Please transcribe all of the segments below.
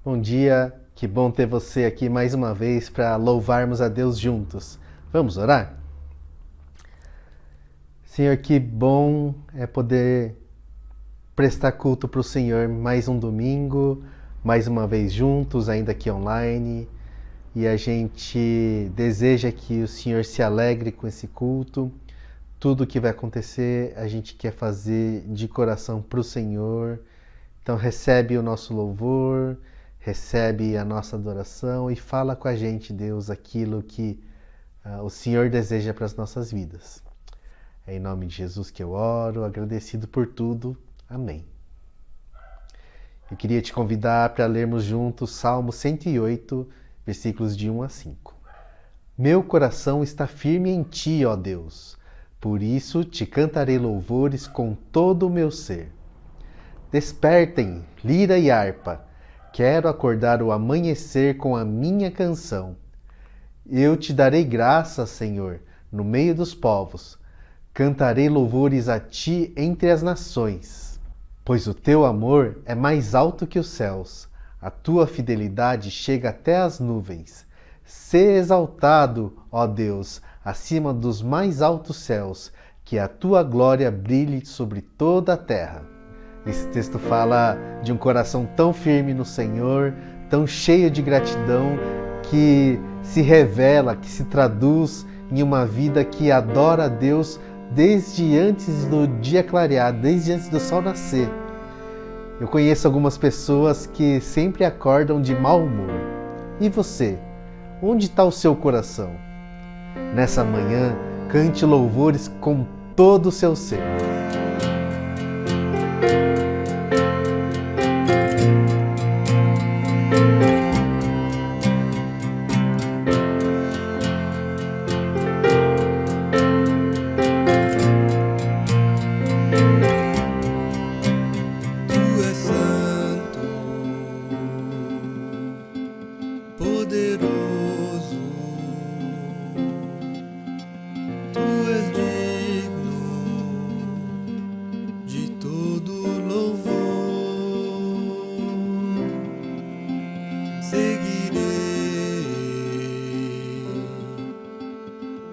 Bom dia, que bom ter você aqui mais uma vez para louvarmos a Deus juntos. Vamos orar? Senhor, que bom é poder prestar culto para o Senhor mais um domingo, mais uma vez juntos, ainda aqui online. E a gente deseja que o Senhor se alegre com esse culto. Tudo que vai acontecer, a gente quer fazer de coração para o Senhor. Então recebe o nosso louvor, recebe a nossa adoração e fala com a gente, Deus, aquilo que o Senhor deseja para as nossas vidas. É em nome de Jesus que eu oro, agradecido por tudo. Amém. Eu queria te convidar para lermos juntos Salmo 108, versículos de 1 a 5. Meu coração está firme em ti, ó Deus, por isso te cantarei louvores com todo o meu ser. Despertem, lira e harpa, quero acordar o amanhecer com a minha canção. Eu te darei graças, Senhor, no meio dos povos. Cantarei louvores a ti entre as nações. Pois o teu amor é mais alto que os céus, a tua fidelidade chega até as nuvens. Sê exaltado, ó Deus, acima dos mais altos céus, que a tua glória brilhe sobre toda a terra. Esse texto fala de um coração tão firme no Senhor, tão cheio de gratidão, que se revela, que se traduz em uma vida que adora a Deus desde antes do dia clarear, desde antes do sol nascer. Eu conheço algumas pessoas que sempre acordam de mau humor. E você? Onde está o seu coração? Nessa manhã, cante louvores com todo o seu ser.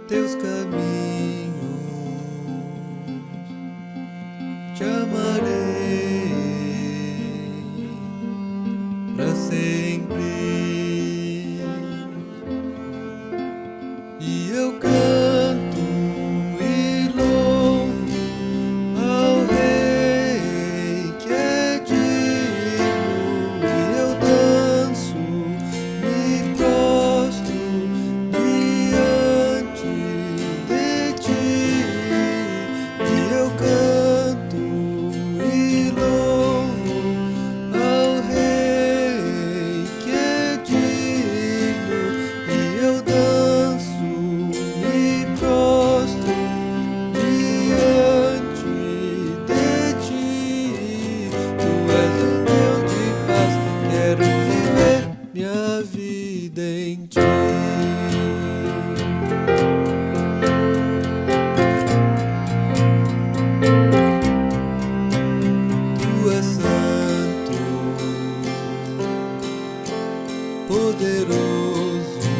Teus caminhos, te amarei para sempre, e eu canto e louvo ao Rei que é digno, e eu danço, me prostro diante de ti, e eu canto e louvo ao Rei que é digno, e eu danço, me prostro diante de ti. Tu és o Deus de paz, quero viver minha vida em ti. Tu és santo, poderoso,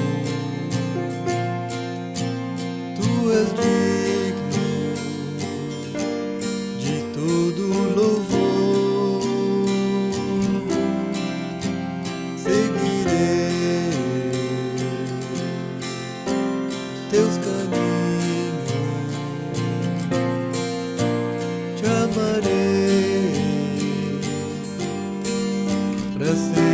tu és digno de todo louvor. Seguirei teus caminhos, te amarei para sempre.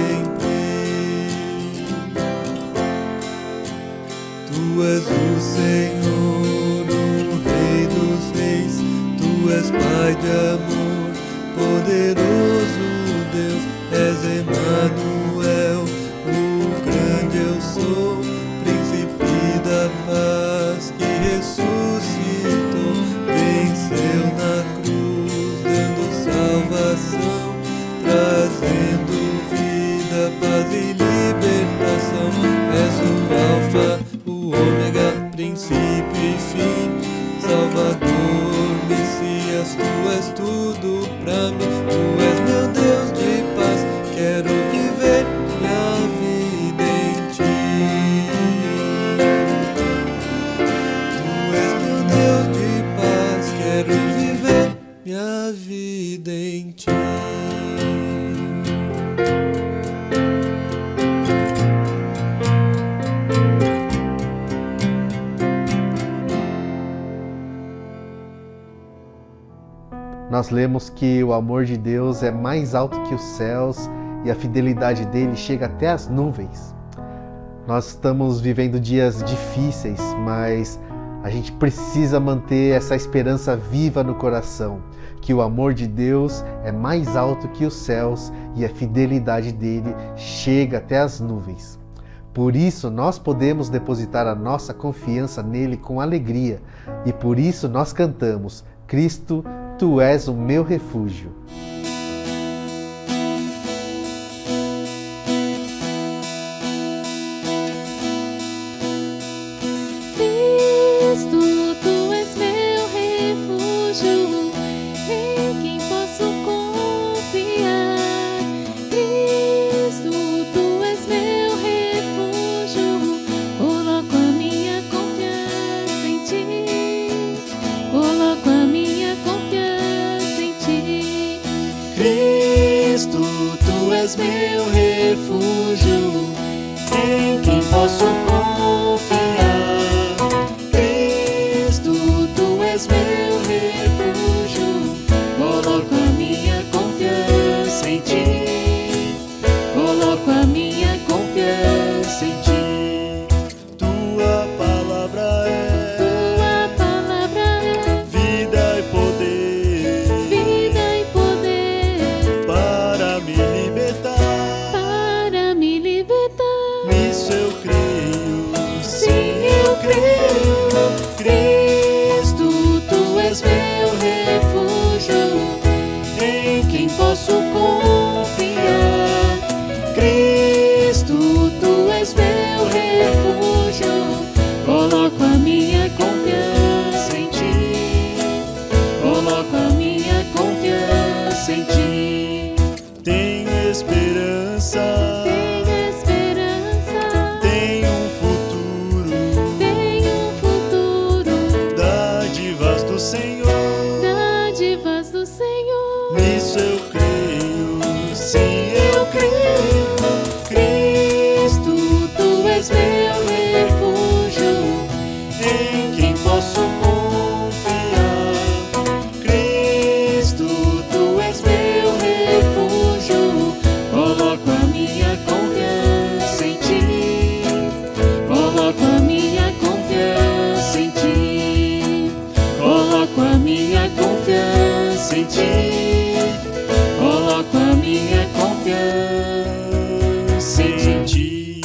Tu és o Senhor, o Rei dos Reis, tu és Pai de amor, poderoso Deus, és Emanuel, o grande eu sou, príncipe da paz que ressuscitou, venceu na cruz, dando salvação, trazendo vida, paz e libertação. És o Alfa, o Ômega, princípio e fim, Salvador, Messias, tu és tudo pra mim. Tu és meu Deus de paz, quero viver Nós lemos que o amor de Deus é mais alto que os céus e a fidelidade dele chega até as nuvens. Nós estamos vivendo dias difíceis, mas a gente precisa manter essa esperança viva no coração, que o amor de Deus é mais alto que os céus e a fidelidade dele chega até as nuvens. Por isso, nós podemos depositar a nossa confiança nele com alegria e por isso nós cantamos: Cristo, Tu és o meu refúgio. Cristo, Tu és meu refúgio, em quem posso confiar. Cristo, Tu és meu refúgio, coloco a minha confiança em Ti. Coloco a minha confiança em Ti. Cristo, Tu és meu refúgio, em quem posso confiar. Cristo, Tu és meu refúgio, coloco a minha confiança em Ti. Coloco a minha confiança em Ti. Tua palavra é vida e poder, Vida e poder para me libertar. para me libertar. Nisso eu creio, sim eu creio. Cristo, Tu és meu refúgio, em quem posso confiar. Cristo, Tu és meu refúgio, coloco a minha confiança em Ti. Coloco a minha confiança em Ti. Tenho esperança, Tenho esperança, tenho um futuro, tenho um futuro, dádivas do Senhor. dádivas do Senhor. Nisso eu creio, sim eu creio. Cristo, Tu és meu refúgio, em quem posso confiar. Cristo, Tu és meu refúgio, coloco a minha confiança em Ti. Coloco a minha confiança em Ti. Coloco a minha confiança em Ti. Coloco a minha confiança em Ti.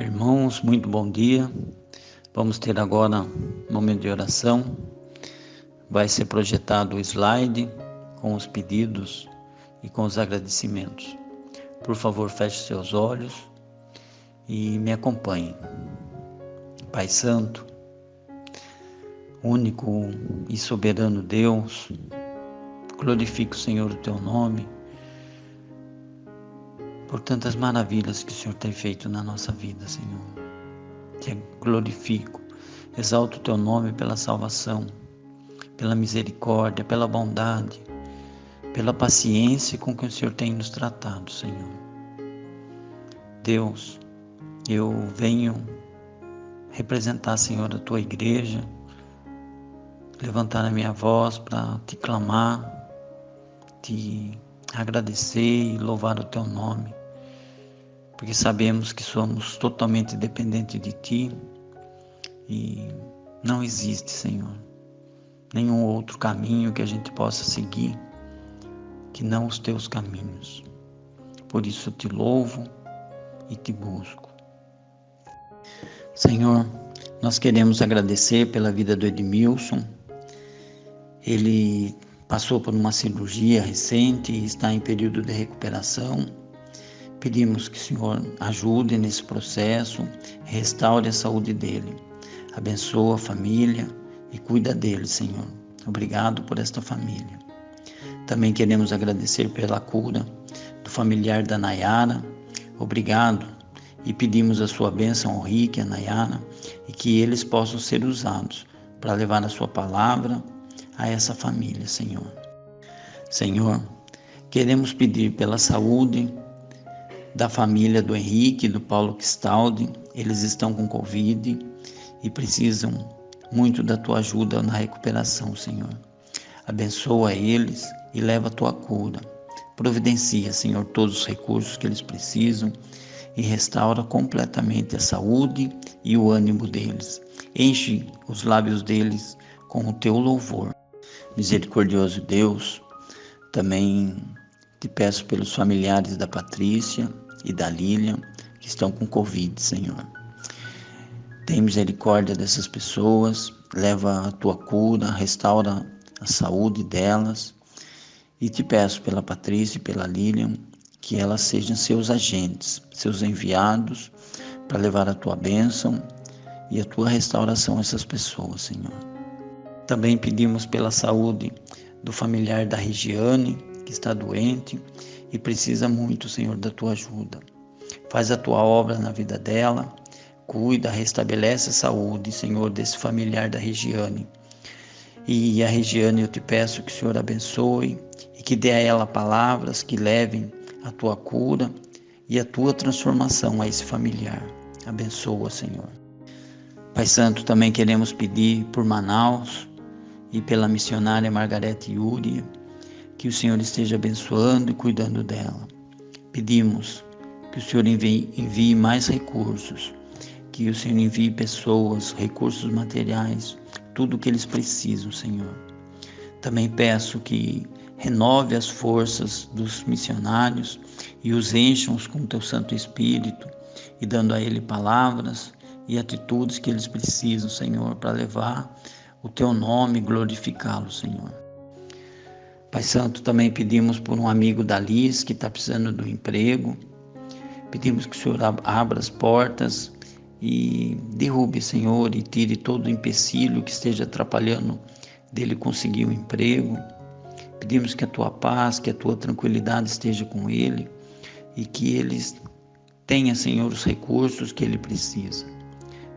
Irmãos, muito bom dia. Vamos ter agora um momento de oração. Vai ser projetado o slide com os pedidos e com os agradecimentos. Por favor, feche seus olhos e me acompanhe. Pai Santo, único e soberano Deus, glorifico, Senhor, o Teu nome por tantas maravilhas que o Senhor tem feito na nossa vida, Senhor. Te glorifico, exalto o Teu nome pela salvação, pela misericórdia, pela bondade, pela paciência com que o Senhor tem nos tratado, Senhor. Deus, eu venho representar, Senhor, a Tua igreja, levantar a minha voz para Te clamar, Te agradecer e louvar o Teu nome, porque sabemos que somos totalmente dependentes de Ti e não existe, Senhor, nenhum outro caminho que a gente possa seguir que não os Teus caminhos. Por isso eu Te louvo e Te busco. Senhor, nós queremos agradecer pela vida do Edmilson. Ele passou por uma cirurgia recente e está em período de recuperação. Pedimos que o Senhor ajude nesse processo, restaure a saúde dele, abençoa a família e cuida dele, Senhor. Obrigado por esta família. Também queremos agradecer pela cura do familiar da Nayara. Obrigado e pedimos a sua bênção ao Rick e a Nayara e que eles possam ser usados para levar a sua palavra a essa família, Senhor. Senhor, queremos pedir pela saúde da família do Henrique e do Paulo Cristaldi. Eles estão com Covid e precisam muito da tua ajuda na recuperação, Senhor. Abençoa eles e leva a tua cura. Providencia, Senhor, todos os recursos que eles precisam e restaura completamente a saúde e o ânimo deles. Enche os lábios deles com o teu louvor. Misericordioso Deus, também te peço pelos familiares da Patrícia e da Lília que estão com Covid, Senhor. Tem misericórdia dessas pessoas, leva a tua cura, restaura a saúde delas. E te peço pela Patrícia e pela Lília que elas sejam seus agentes, seus enviados para levar a tua bênção e a tua restauração a essas pessoas, Senhor. Também pedimos pela saúde do familiar da Regiane, que está doente e precisa muito, Senhor, da tua ajuda. Faz a tua obra na vida dela, cuida, restabelece a saúde, Senhor, desse familiar da Regiane. E a Regiane, eu te peço que o Senhor abençoe e que dê a ela palavras que levem a tua cura e a tua transformação a esse familiar. Abençoa, Senhor. Pai Santo, também queremos pedir por Manaus e pela missionária Margarete Yuri, que o Senhor esteja abençoando e cuidando dela. Pedimos que o Senhor envie mais recursos, que o Senhor envie pessoas, recursos materiais, tudo o que eles precisam, Senhor. Também peço que renove as forças dos missionários e os encham com o teu Santo Espírito e dando a ele palavras e atitudes que eles precisam, Senhor, para levar o teu nome e glorificá-lo, Senhor. Pai Santo, também pedimos por um amigo da Liz que está precisando do emprego. Pedimos que o Senhor abra as portas e derrube, Senhor, e tire todo o empecilho que esteja atrapalhando dele conseguir um emprego. Pedimos que a tua paz, que a tua tranquilidade esteja com ele e que ele tenha, Senhor, os recursos que ele precisa.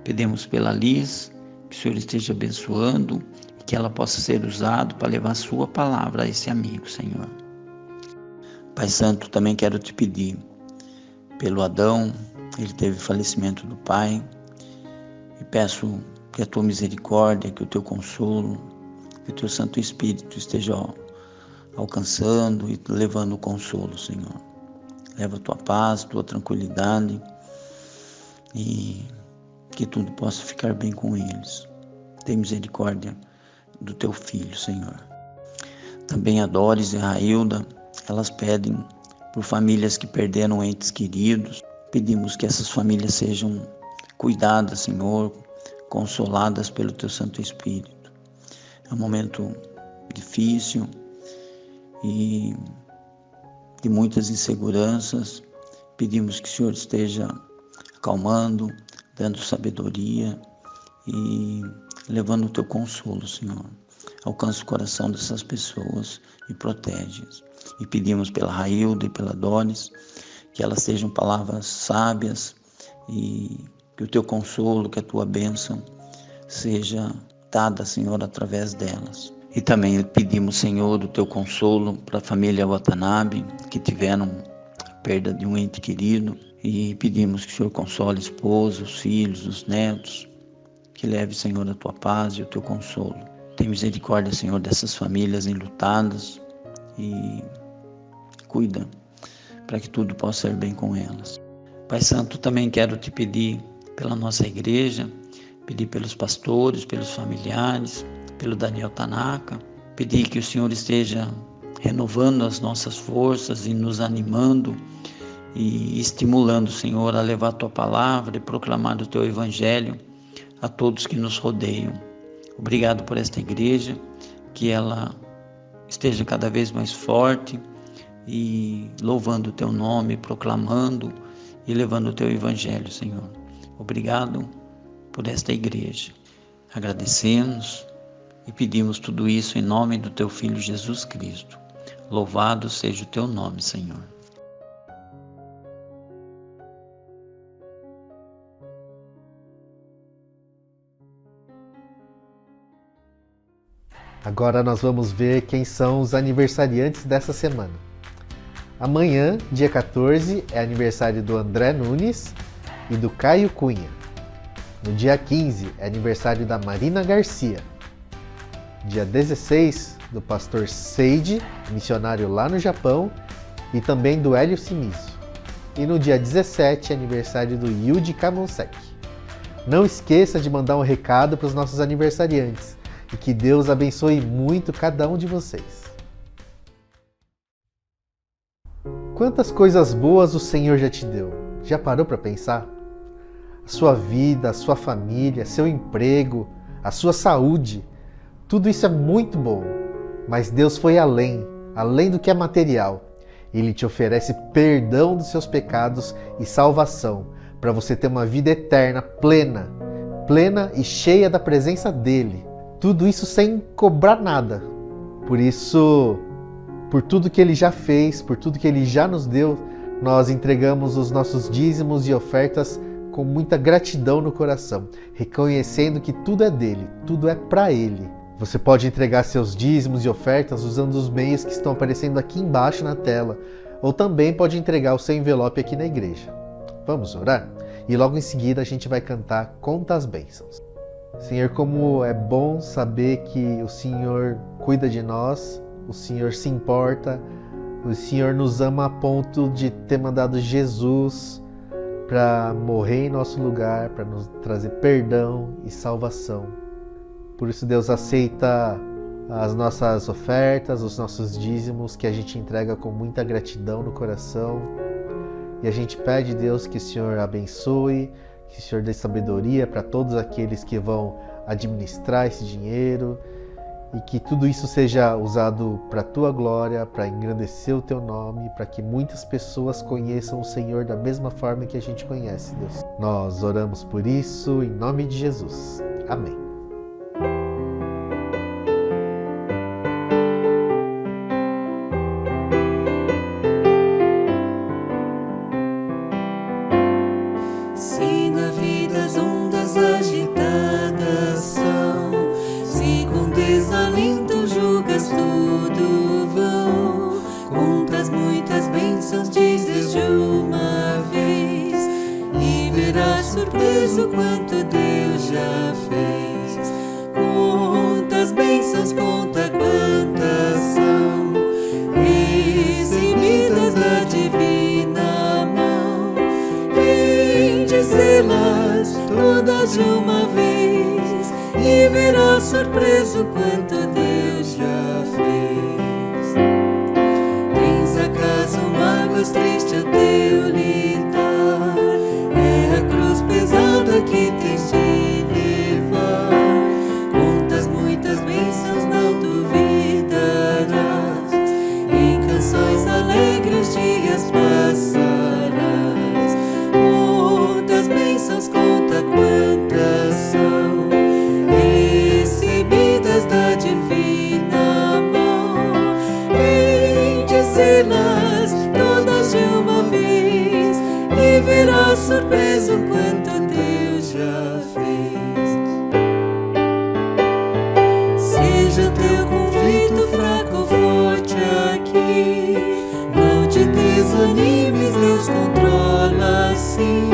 Pedimos pela Liz, que o Senhor esteja abençoando e que ela possa ser usada para levar a sua palavra a esse amigo, Senhor. Pai Santo, também quero te pedir pelo Adão. Ele teve falecimento do pai e peço que a tua misericórdia, que o teu consolo, que o teu Santo Espírito esteja alcançando e levando o consolo, Senhor. Leva a tua paz, tua tranquilidade e que tudo possa ficar bem com eles. Tem misericórdia do teu filho, Senhor. Também a Doris e a Railda, elas pedem por famílias que perderam entes queridos. Pedimos que essas famílias sejam cuidadas, Senhor, consoladas pelo teu Santo Espírito. É um momento difícil e de muitas inseguranças. Pedimos que o Senhor esteja acalmando, dando sabedoria e levando o teu consolo, Senhor. Alcança o coração dessas pessoas e protege-as. E pedimos pela Railda e pela Doris, que elas sejam palavras sábias e que o teu consolo, que a tua bênção seja dada, Senhor, através delas. E também pedimos, Senhor, o teu consolo para a família Watanabe, que tiveram a perda de um ente querido. E pedimos que o Senhor console a esposa, os filhos, os netos, que leve, Senhor, a tua paz e o teu consolo. Tem misericórdia, Senhor, dessas famílias enlutadas e cuida para que tudo possa ir bem com elas. Pai Santo, também quero te pedir pela nossa igreja, pedir pelos pastores, pelos familiares, pelo Daniel Tanaka, pedir que o Senhor esteja renovando as nossas forças e nos animando e estimulando, Senhor, a levar a tua palavra e proclamar o teu evangelho a todos que nos rodeiam. Obrigado por esta igreja, que ela esteja cada vez mais forte e louvando o teu nome, proclamando e levando o teu evangelho, Senhor. Obrigado por esta igreja. Agradecemos E pedimos tudo isso em nome do Teu Filho Jesus Cristo. Louvado seja o Teu nome, Senhor. Agora nós vamos ver quem são os aniversariantes dessa semana. Amanhã, dia 14, é aniversário do André Nunes e do Caio Cunha. No dia 15, é aniversário da Marina Garcia. Dia 16, do pastor Seide, missionário lá no Japão, e também do Hélio Simizo. E no dia 17, é aniversário do Yudi Kamonsek. Não esqueça de mandar um recado para os nossos aniversariantes. E que Deus abençoe muito cada um de vocês. Quantas coisas boas o Senhor já te deu? Já parou para pensar? A sua vida, a sua família, seu emprego, a sua saúde, tudo isso é muito bom. Mas Deus foi além do que é material. Ele te oferece perdão dos seus pecados e salvação para você ter uma vida eterna, plena e cheia da presença dele. Tudo isso sem cobrar nada. Por isso, por tudo que Ele já fez, por tudo que Ele já nos deu, nós entregamos os nossos dízimos e ofertas com muita gratidão no coração, reconhecendo que tudo é dele, tudo é para Ele. Você pode entregar seus dízimos e ofertas usando os meios que estão aparecendo aqui embaixo na tela, ou também pode entregar o seu envelope aqui na igreja. Vamos orar? E logo em seguida a gente vai cantar Conta as Bênçãos. Senhor, como é bom saber que o Senhor cuida de nós, o Senhor se importa, o Senhor nos ama a ponto de ter mandado Jesus para morrer em nosso lugar, para nos trazer perdão e salvação. Por isso, Deus, aceita as nossas ofertas, os nossos dízimos, que a gente entrega com muita gratidão no coração. E a gente pede, Deus, que o Senhor abençoe, que o Senhor dê sabedoria para todos aqueles que vão administrar esse dinheiro e que tudo isso seja usado para a Tua glória, para engrandecer o Teu nome, para que muitas pessoas conheçam o Senhor da mesma forma que a gente conhece, Deus. Nós oramos por isso em nome de Jesus. Amém. Se na vida as ondas agitadas são, se com desalento julgas tudo vão, contas muitas bênçãos, dizes de uma vez, e verás surpreso quanto Deus já fez. Conta as bênçãos, conta quantas são, recebidas da divina mão, dizê-las todas de uma vez, e verás surpreso quanto Deus já fez. Tens acaso mágoas tristes a teu lidar? É a cruz pesada que tens de levar. Contas muitas bênçãos, não duvidarás, em canções alegres dias passarás. Conta quantas são, recebidas da divina mão, vem dizê-las todas de uma vez, e verás surpreso quanto Deus já fez. Seja teu conflito fraco ou forte aqui, não te desanimes, Deus controla sim.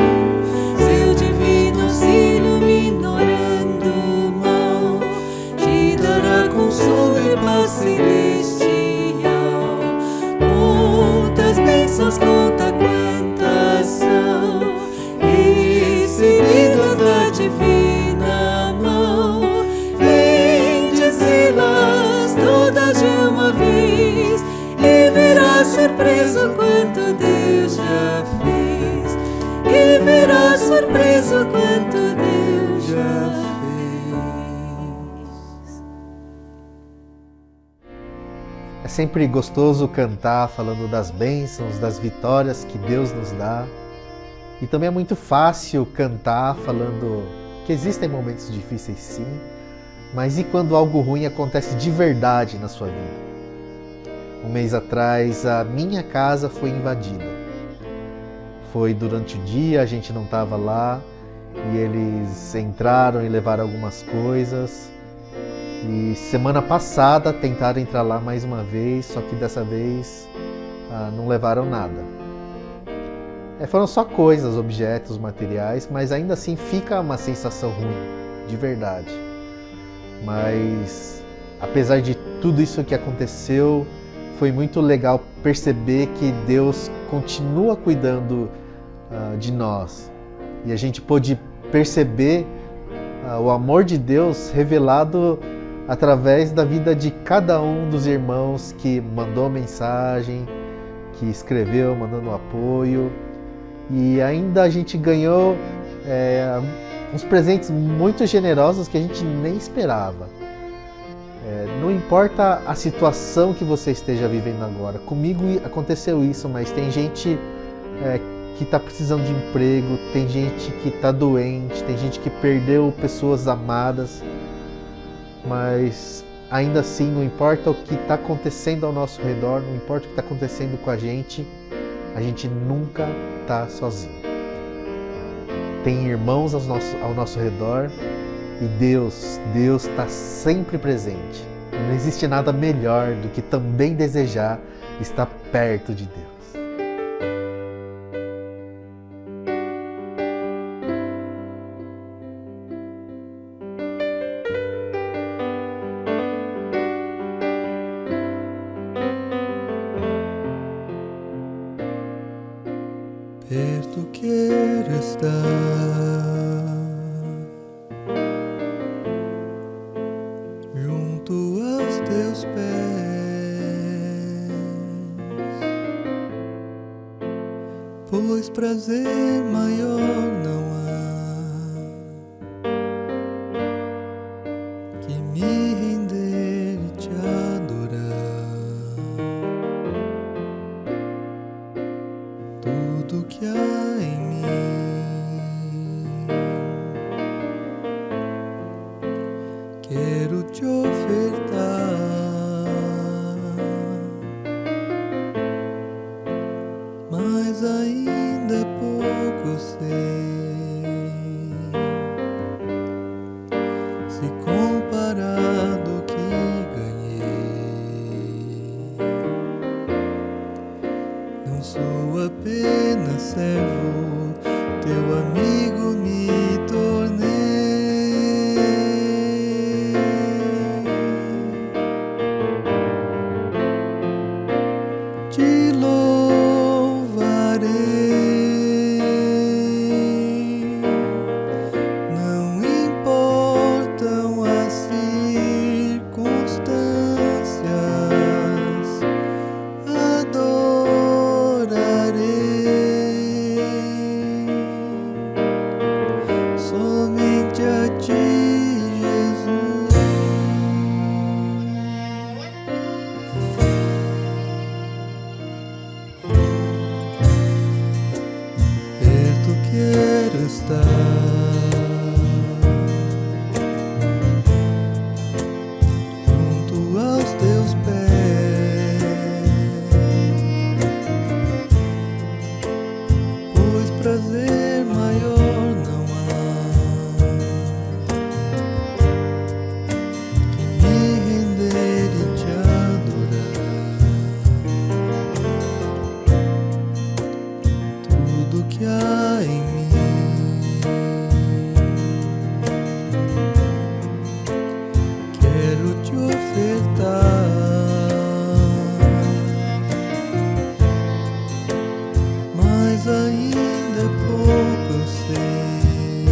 Celestial, conta as bênçãos, conta quantas são, recebidas da divina mão, vem dizê-las todas de uma vez, e verás surpreso quanto Deus já fez, e verás surpreso quanto Deus já fez. É sempre gostoso cantar falando das bênçãos, das vitórias que Deus nos dá. E também é muito fácil cantar falando que existem momentos difíceis sim, Mas e quando algo ruim acontece de verdade na sua vida? Um mês atrás, a minha casa foi invadida. Foi durante o dia, a gente não estava lá, e eles entraram e levaram algumas coisas. E semana passada tentaram entrar lá mais uma vez, só que dessa vez não levaram nada. Foram só coisas, objetos, materiais, mas ainda assim fica uma sensação ruim, de verdade. Mas apesar de tudo isso que aconteceu, foi muito legal perceber que Deus continua cuidando de nós. E a gente pôde perceber o amor de Deus revelado através da vida de cada um dos irmãos que mandou mensagem, que escreveu, mandando apoio. E ainda a gente ganhou uns presentes muito generosos que a gente nem esperava. Não importa a situação que você esteja vivendo agora. Comigo aconteceu isso, mas tem gente que está precisando de emprego, tem gente que está doente, tem gente que perdeu pessoas amadas. Mas ainda assim, não importa o que está acontecendo ao nosso redor, não importa o que está acontecendo com a gente nunca está sozinho. Tem irmãos ao nosso redor e Deus está sempre presente. E não existe nada melhor do que também desejar estar perto de Deus. Perto quero estar, junto aos teus pés, pois prazer maior não há que me render e te adorar. Tudo que há em mim quero te ofertar, mas ainda pouco sei se comparado ao que ganhei. Não sou apenas servo, teu amigo me tornei. Te louvarei, não importam as circunstâncias, adorarei somente a ti, Jesus. Perto quero estar, junto aos teus pés, pois prazer maior não há que me render e te adorar. Tudo que há em mim quero te ofertar, mas ainda pouco eu sei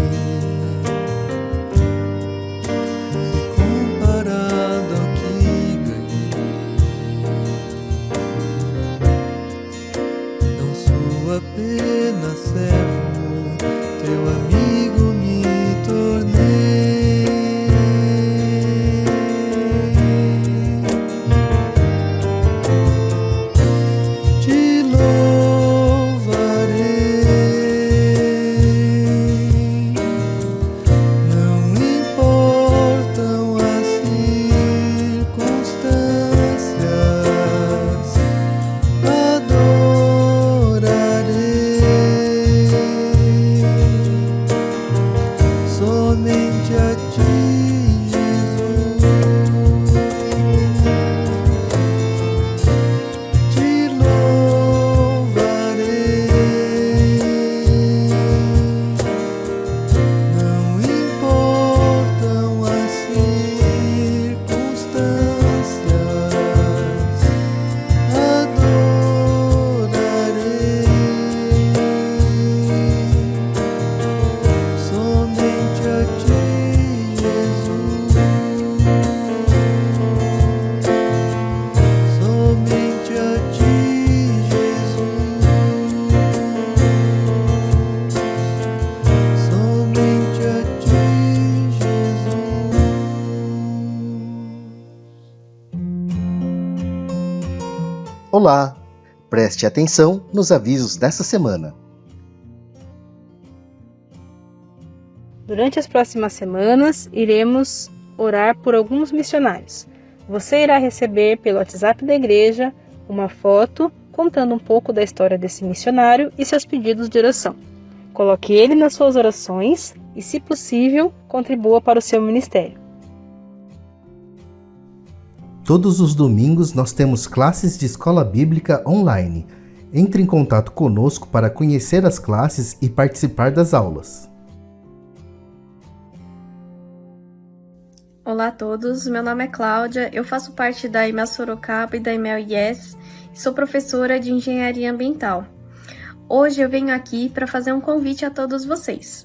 se comparado ao que ganhei. Não sou apenas servo, teu amigo me tornei. Te louvarei, não importam as Olá! Preste atenção nos avisos dessa semana. Durante as próximas semanas, iremos orar por alguns missionários. Você irá receber pelo WhatsApp da igreja uma foto contando um pouco da história desse missionário e seus pedidos de oração. Coloque ele nas suas orações e, se possível, contribua para o seu ministério. Todos os domingos nós temos classes de escola bíblica online. Entre em contato conosco para conhecer as classes e participar das aulas. Olá a todos, meu nome é Cláudia, eu faço parte da IMEL Sorocaba e da IMEL IES e sou professora de Engenharia Ambiental. Hoje eu venho aqui para fazer um convite a todos vocês.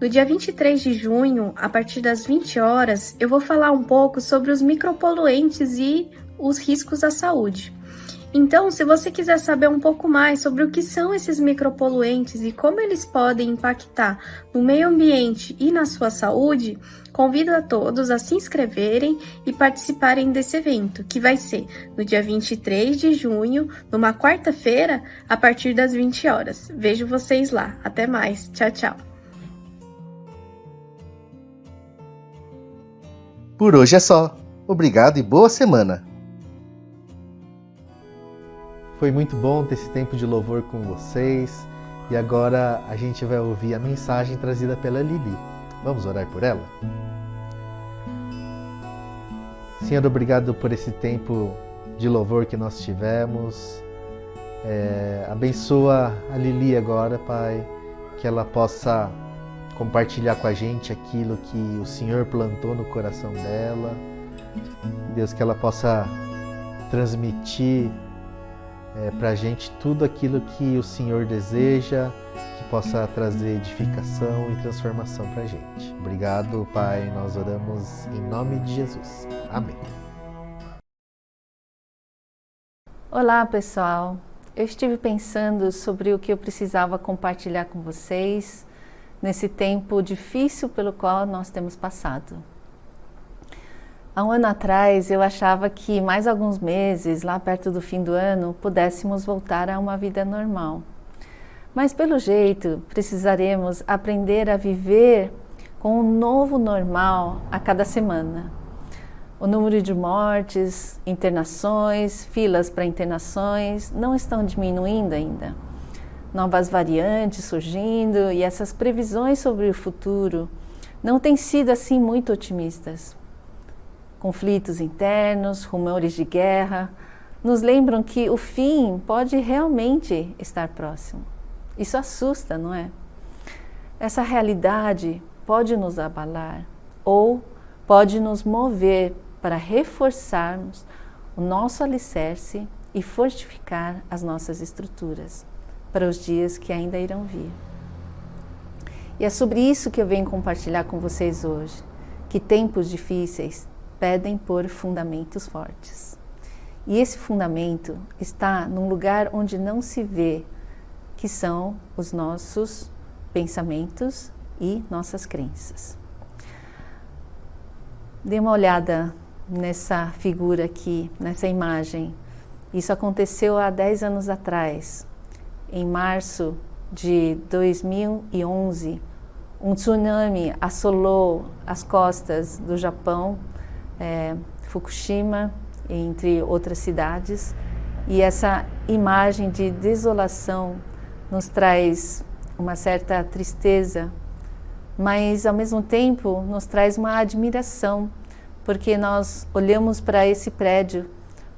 No dia 23 de junho, a partir das 20 horas, eu vou falar um pouco sobre os micropoluentes e os riscos à saúde. Então, se você quiser saber um pouco mais sobre o que são esses micropoluentes e como eles podem impactar no meio ambiente e na sua saúde, convido a todos a se inscreverem e participarem desse evento, que vai ser no dia 23 de junho, numa quarta-feira, a partir das 20 horas. Vejo vocês lá. Até mais. Tchau, tchau. Por hoje é só. Obrigado e boa semana! Foi muito bom ter esse tempo de louvor com vocês. E agora a gente vai ouvir a mensagem trazida pela Lili. Vamos orar por ela? Senhor, obrigado por esse tempo de louvor que nós tivemos. Abençoa a Lili agora, Pai, que ela possa compartilhar com a gente aquilo que o Senhor plantou no coração dela. Deus, que ela possa transmitir para a gente tudo aquilo que o Senhor deseja, que possa trazer edificação e transformação para a gente. Obrigado, Pai, nós oramos em nome de Jesus. Amém. Olá, pessoal. Eu estive pensando sobre o que eu precisava compartilhar com vocês nesse tempo difícil pelo qual nós temos passado. Há um ano atrás, eu achava que mais alguns meses, lá perto do fim do ano, pudéssemos voltar a uma vida normal. Mas, pelo jeito, precisaremos aprender a viver com um novo normal a cada semana. O número de mortes, internações, filas para internações não estão diminuindo ainda. Novas variantes surgindo e essas previsões sobre o futuro não têm sido assim muito otimistas. Conflitos internos, rumores de guerra, nos lembram que o fim pode realmente estar próximo. Isso assusta, não é? Essa realidade pode nos abalar ou pode nos mover para reforçarmos o nosso alicerce e fortificar as nossas estruturas para os dias que ainda irão vir. E é sobre isso que eu venho compartilhar com vocês hoje, que tempos difíceis pedem por fundamentos fortes. E esse fundamento está num lugar onde não se vê, que são os nossos pensamentos e nossas crenças. Dê uma olhada nessa figura aqui, nessa imagem. Isso aconteceu há 10 anos atrás. Em março de 2011, um tsunami assolou as costas do Japão, Fukushima, entre outras cidades, e essa imagem de desolação nos traz uma certa tristeza, mas ao mesmo tempo nos traz uma admiração, porque nós olhamos para esse prédio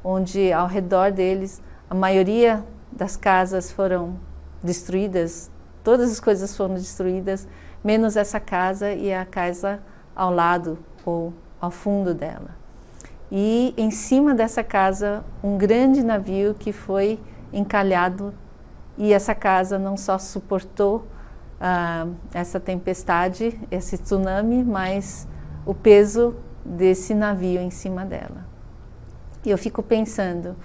onde ao redor deles a maioria das casas foram destruídas, todas as coisas foram destruídas, menos essa casa e a casa ao lado ou ao fundo dela. E em cima dessa casa, um grande navio que foi encalhado, e essa casa não só suportou essa tempestade, esse tsunami, mas o peso desse navio em cima dela. E eu fico pensando,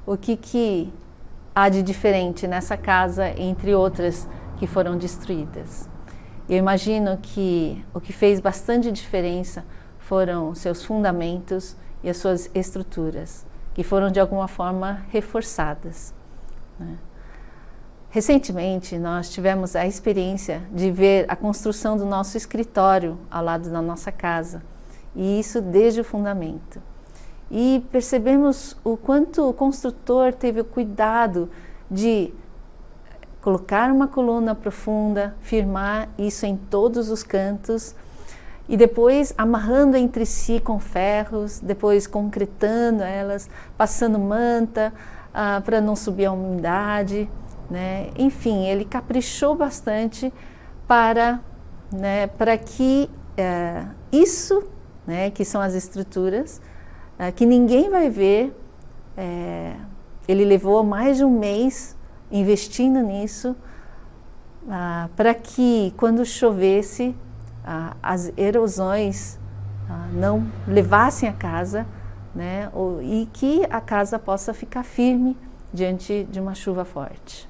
o que há de diferente nessa casa entre outras que foram destruídas? Eu imagino que o que fez bastante diferença foram seus fundamentos e as suas estruturas. que foram de alguma forma reforçadas, né? Recentemente, nós tivemos a experiência de ver a construção do nosso escritório ao lado da nossa casa, e isso desde o fundamento. E percebemos o quanto o construtor teve o cuidado de colocar uma coluna profunda, firmar isso em todos os cantos, e depois amarrando entre si com ferros, depois concretando elas, passando manta para não subir a umidade, né? Enfim, ele caprichou bastante para que isso, né, que são as estruturas, que ninguém vai ver, ele levou mais de um mês investindo nisso, para que quando chovesse, as erosões não levassem a casa, né, e que a casa possa ficar firme diante de uma chuva forte.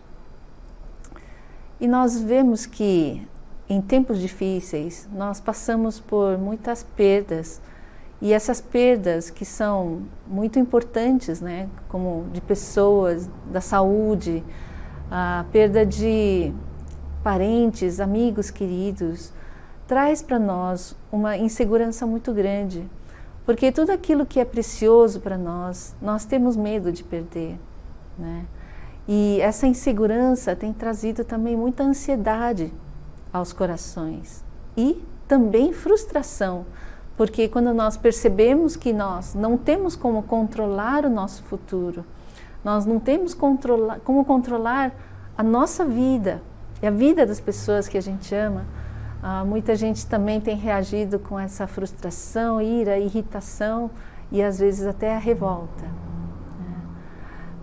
E nós vemos que em tempos difíceis nós passamos por muitas perdas, e essas perdas que são muito importantes, né, como de pessoas, da saúde, a perda de parentes, amigos queridos, traz para nós uma insegurança muito grande, porque tudo aquilo que é precioso para nós temos medo de perder, né? E essa insegurança tem trazido também muita ansiedade aos corações e também frustração, porque quando nós percebemos que nós não temos como controlar o nosso futuro, nós não temos como controlar a nossa vida e a vida das pessoas que a gente ama, muita gente também tem reagido com essa frustração, ira, irritação e às vezes até a revolta.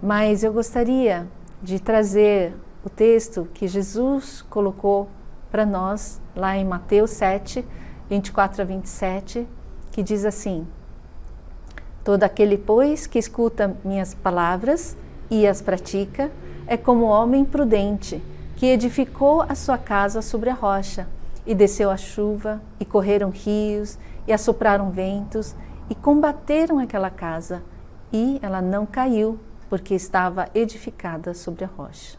Mas eu gostaria de trazer o texto que Jesus colocou para nós, lá em Mateus 7, 24 a 27, que diz assim: todo aquele, pois, que escuta minhas palavras e as pratica, é como homem prudente, que edificou a sua casa sobre a rocha, e desceu a chuva, e correram rios, e assopraram ventos, e combateram aquela casa, e ela não caiu, porque estava edificada sobre a rocha.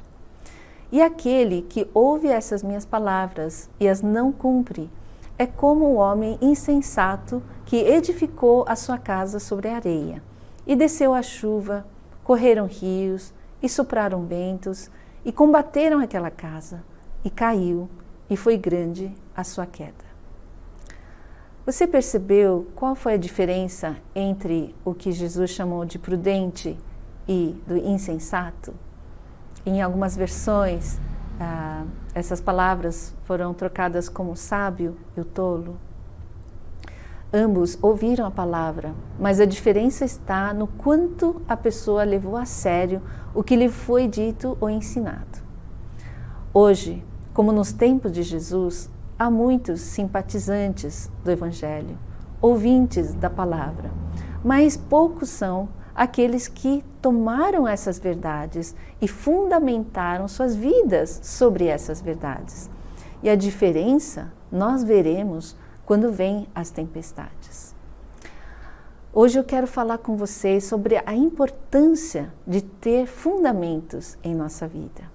E aquele que ouve essas minhas palavras e as não cumpre, é como o homem insensato que edificou a sua casa sobre a areia. E desceu a chuva, correram rios, e sopraram ventos, e combateram aquela casa, e caiu, e foi grande a sua queda. Você percebeu qual foi a diferença entre o que Jesus chamou de prudente e do insensato? Em algumas versões, essas palavras foram trocadas como sábio e o tolo. Ambos ouviram a palavra, mas a diferença está no quanto a pessoa levou a sério o que lhe foi dito ou ensinado. Hoje, como nos tempos de Jesus, há muitos simpatizantes do Evangelho, ouvintes da palavra, mas poucos são aqueles que tomaram essas verdades e fundamentaram suas vidas sobre essas verdades. E a diferença nós veremos quando vêm as tempestades. Hoje eu quero falar com vocês sobre a importância de ter fundamentos em nossa vida.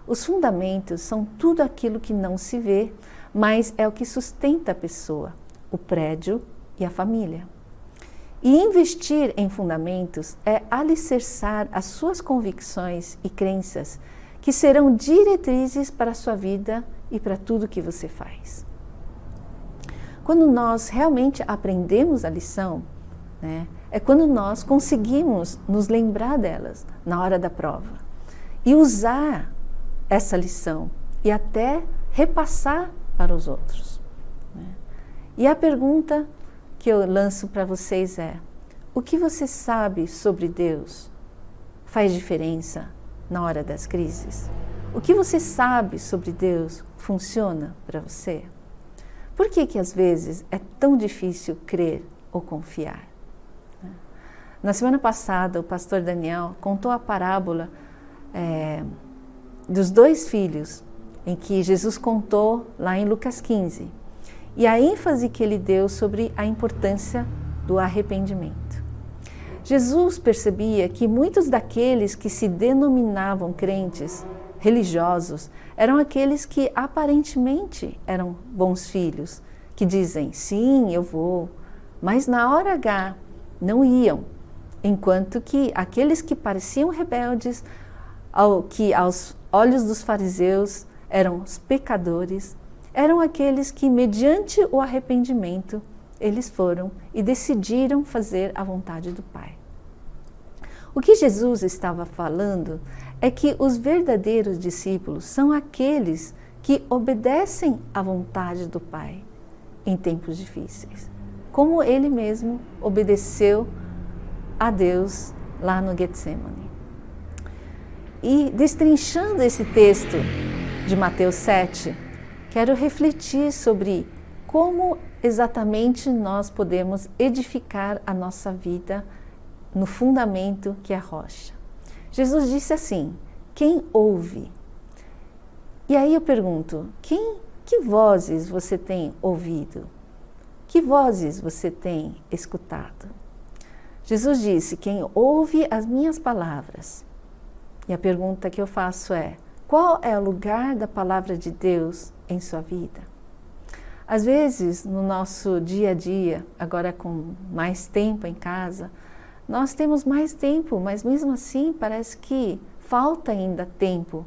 Os fundamentos são tudo aquilo que não se vê, mas é o que sustenta a pessoa, o prédio e a família. E investir em fundamentos é alicerçar as suas convicções e crenças, que serão diretrizes para a sua vida e para tudo que você faz. Quando nós realmente aprendemos a lição, né, é quando nós conseguimos nos lembrar delas na hora da prova e usar essa lição e até repassar para os outros, né? E a pergunta que eu lanço para vocês é: o que você sabe sobre Deus faz diferença na hora das crises? O que você sabe sobre Deus funciona para você? Por que às vezes é tão difícil crer ou confiar? Na semana passada, o pastor Daniel contou a parábola dos 2 filhos, em que Jesus contou lá em Lucas 15, e a ênfase que ele deu sobre a importância do arrependimento. Jesus percebia que muitos daqueles que se denominavam crentes, religiosos, eram aqueles que aparentemente eram bons filhos, que dizem, sim, eu vou, mas na hora H não iam, enquanto que aqueles que pareciam rebeldes, que aos olhos dos fariseus eram os pecadores, eram aqueles que, mediante o arrependimento, eles foram e decidiram fazer a vontade do Pai. O que Jesus estava falando é que os verdadeiros discípulos são aqueles que obedecem à vontade do Pai em tempos difíceis, como ele mesmo obedeceu a Deus lá no Getsemane. E destrinchando esse texto de Mateus 7, quero refletir sobre como exatamente nós podemos edificar a nossa vida no fundamento que é a rocha. Jesus disse assim, quem ouve? E aí eu pergunto, que vozes você tem ouvido? Que vozes você tem escutado? Jesus disse, quem ouve as minhas palavras. E a pergunta que eu faço é, qual é o lugar da palavra de Deus em sua vida? Às vezes, no nosso dia a dia, agora com mais tempo em casa, nós temos mais tempo, mas mesmo assim parece que falta ainda tempo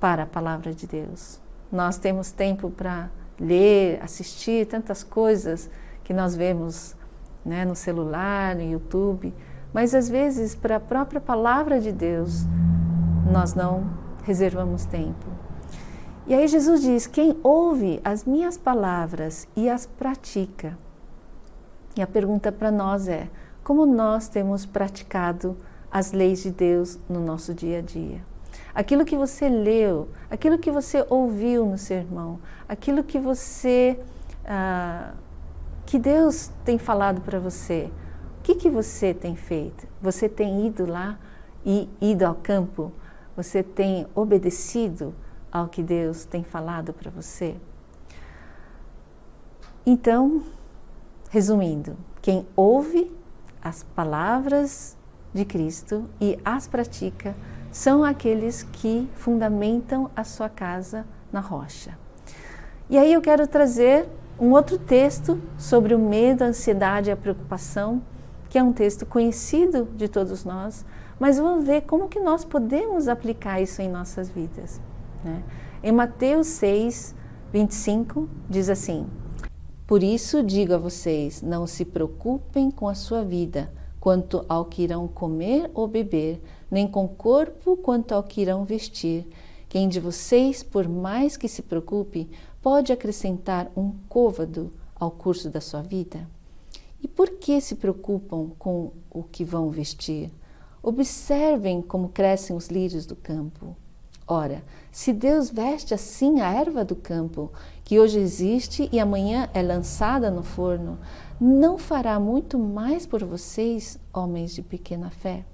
para a palavra de Deus. Nós temos tempo para ler, assistir tantas coisas que nós vemos, né, no celular, no YouTube, mas às vezes para a própria palavra de Deus nós não reservamos tempo. E aí Jesus diz, quem ouve as minhas palavras e as pratica. E a pergunta para nós é, como nós temos praticado as leis de Deus no nosso dia a dia? Aquilo que você leu, aquilo que você ouviu no sermão, aquilo que que Deus tem falado para você, o que você tem feito? Você tem ido lá e ido ao campo? Você tem obedecido ao que Deus tem falado para você? Então, resumindo, quem ouve as palavras de Cristo e as pratica são aqueles que fundamentam a sua casa na rocha. E aí eu quero trazer um outro texto sobre o medo, a ansiedade e a preocupação, que é um texto conhecido de todos nós, mas vamos ver como que nós podemos aplicar isso em nossas vidas, né? Em Mateus 6, 25, diz assim, por isso digo a vocês, não se preocupem com a sua vida, quanto ao que irão comer ou beber, nem com o corpo quanto ao que irão vestir. Quem de vocês, por mais que se preocupe, pode acrescentar um côvado ao curso da sua vida? E por que se preocupam com o que vão vestir? Observem como crescem os lírios do campo. Ora, se Deus veste assim a erva do campo, que hoje existe e amanhã é lançada no forno, não fará muito mais por vocês, homens de pequena fé?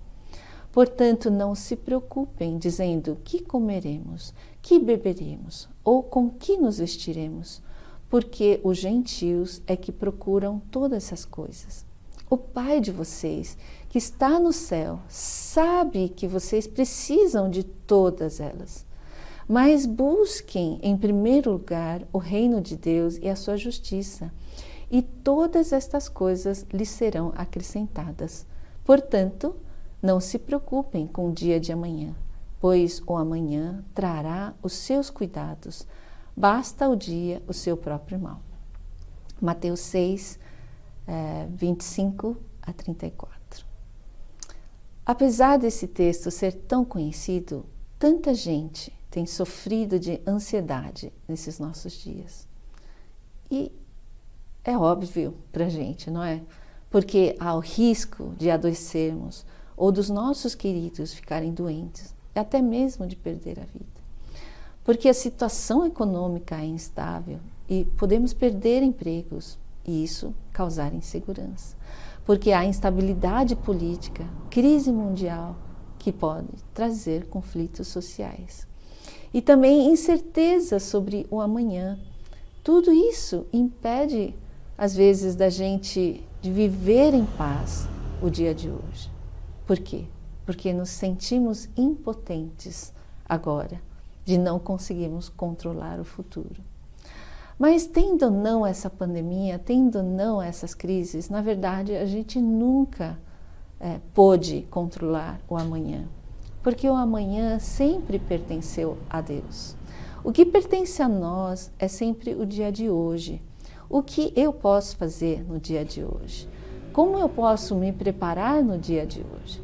Portanto, não se preocupem, dizendo, que comeremos, que beberemos, ou com que nos vestiremos, porque os gentios é que procuram todas essas coisas. O Pai de vocês, que está no céu, sabe que vocês precisam de todas elas. Mas busquem, em primeiro lugar, o reino de Deus e a sua justiça, e todas estas coisas lhes serão acrescentadas. Portanto, não se preocupem com o dia de amanhã, pois o amanhã trará os seus cuidados. Basta o dia o seu próprio mal. Mateus 6, 25 a 34. Apesar desse texto ser tão conhecido, tanta gente tem sofrido de ansiedade nesses nossos dias. E é óbvio para a gente, não é? Porque há o risco de adoecermos ou dos nossos queridos ficarem doentes, até mesmo de perder a vida. Porque a situação econômica é instável e podemos perder empregos e isso causar insegurança. Porque há instabilidade política, crise mundial, que pode trazer conflitos sociais. E também incerteza sobre o amanhã. Tudo isso impede, às vezes, da gente de viver em paz o dia de hoje. Por quê? Porque nos sentimos impotentes agora, de não conseguirmos controlar o futuro. Mas tendo ou não essa pandemia, tendo ou não essas crises, na verdade a gente nunca pôde controlar o amanhã, porque o amanhã sempre pertenceu a Deus. O que pertence a nós é sempre o dia de hoje. O que eu posso fazer no dia de hoje? Como eu posso me preparar no dia de hoje?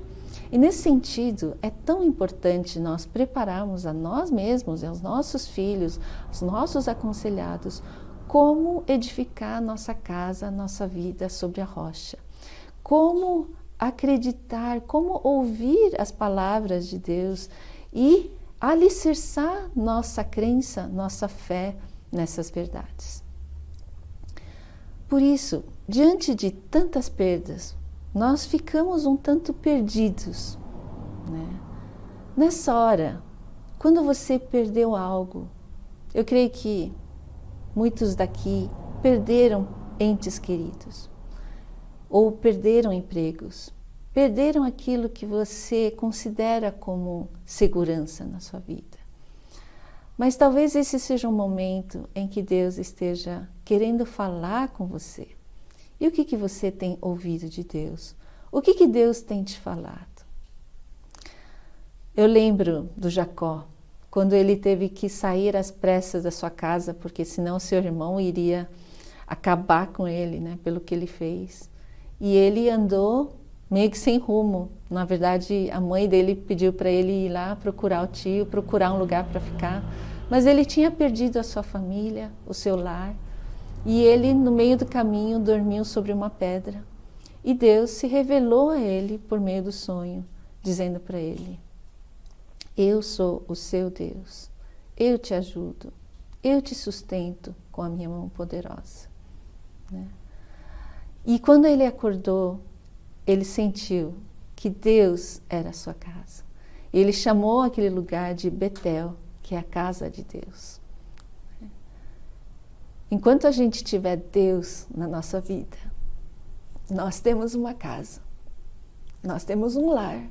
E nesse sentido, é tão importante nós prepararmos a nós mesmos, aos nossos filhos, aos nossos aconselhados, como edificar nossa casa, nossa vida sobre a rocha. Como acreditar, como ouvir as palavras de Deus e alicerçar nossa crença, nossa fé nessas verdades. Por isso, diante de tantas perdas, nós ficamos um tanto perdidos, né? Nessa hora, quando você perdeu algo, eu creio que muitos daqui perderam entes queridos, ou perderam empregos, perderam aquilo que você considera como segurança na sua vida. Mas talvez esse seja um momento em que Deus esteja querendo falar com você. E o que você tem ouvido de Deus? O que Deus tem te falado? Eu lembro do Jacó, quando ele teve que sair às pressas da sua casa, porque senão seu irmão iria acabar com ele, né, pelo que ele fez. E ele andou meio que sem rumo. Na verdade, a mãe dele pediu para ele ir lá procurar o tio, procurar um lugar para ficar. Mas ele tinha perdido a sua família, o seu lar. E ele, no meio do caminho, dormiu sobre uma pedra. E Deus se revelou a ele por meio do sonho, dizendo para ele: eu sou o seu Deus, eu te ajudo, eu te sustento com a minha mão poderosa. Né? E quando ele acordou, ele sentiu que Deus era a sua casa. Ele chamou aquele lugar de Betel, que é a casa de Deus. Enquanto a gente tiver Deus na nossa vida, nós temos uma casa, nós temos um lar,